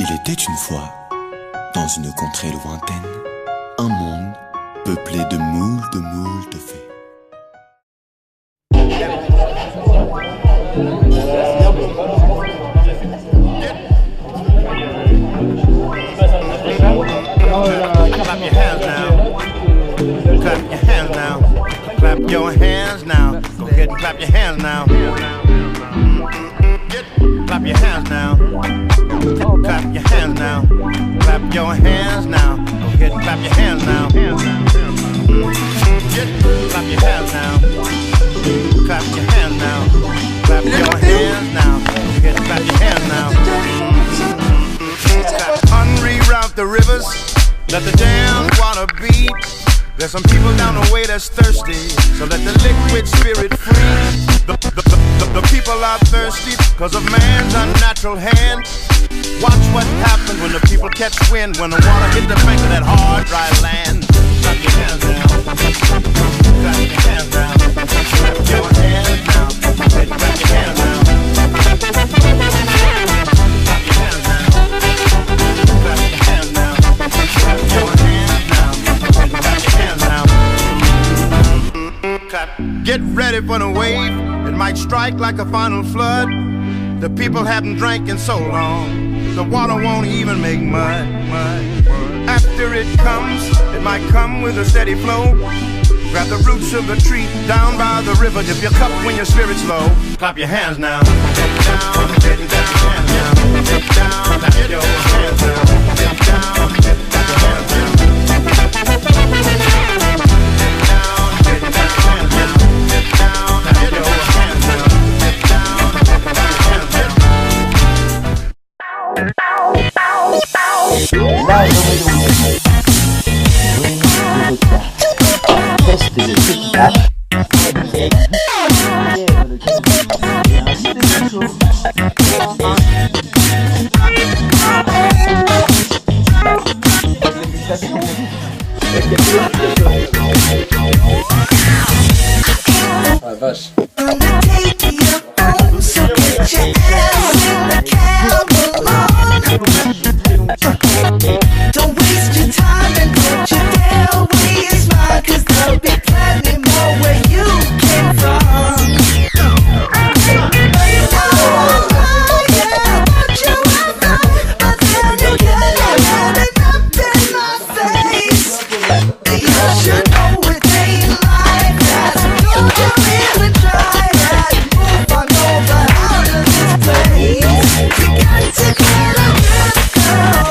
Il était une fois, dans une contrée lointaine, un monde peuplé de moult fées. Clap your hands now. Clap your hands now. Clap your hands now. Go ahead and clap your hands now. Clap your hands now. Clap your hands now. Clap your hands now. Go ahead and clap your hands now. Clap your hands now. Clap your hands now. Clap your hands now. Go ahead and clap your hands now. Unreroute the rivers. Let the damn water beat. There's some people down the way that's thirsty, so let the liquid spirit free. The people are thirsty cause of man's unnatural hand. Watch what happens when the people catch wind, when the water hit the bank of that hard, dry land. Clap your hands down. Clap your hands down. Clap your hands down. Clap your hands down. Get ready for the wave, it might strike like a final flood. The people haven't drank in so long, the water won't even make mud. After it comes, it might come with a steady flow. Grab the roots of the tree down by the river, dip your cup when your spirit's low. Clap your hands now. Get down, get down, get down, clap your hands now. Get down, get down, get down. Ah vache. Don't waste your time and don't you dare waste mine, 'cause there'll be plenty more where you came from. Oh, yeah, but you were right, but then you get it up in my face. You should know it ain't like that. Don't you really try that? Move on over out of this place. You got to get a grip, girl.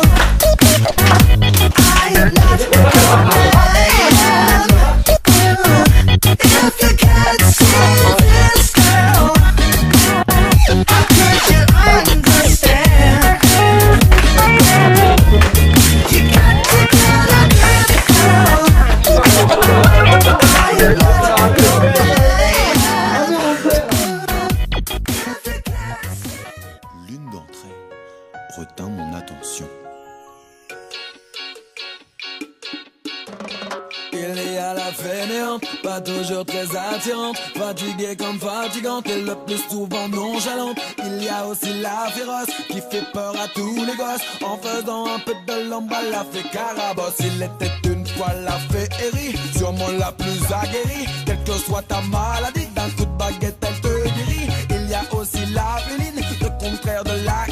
I am not who I am. If you can't see this, girl, how could you understand? You got to get a grip, girl. I am not who I am. If you can't see. L'une d'entre elles retint mon attention. Il y a la fainéante, pas toujours très attirante, fatiguée comme fatigante et le plus souvent nonchalante. Il y a aussi la féroce qui fait peur à tous les gosses, en faisant un peu de l'ombre à la fée Carabosse. Il était une fois la féerie, sûrement la plus aguerrie, quelle que soit ta maladie, d'un coup de baguette elle te guérit. Il y a aussi la féline, le contraire de la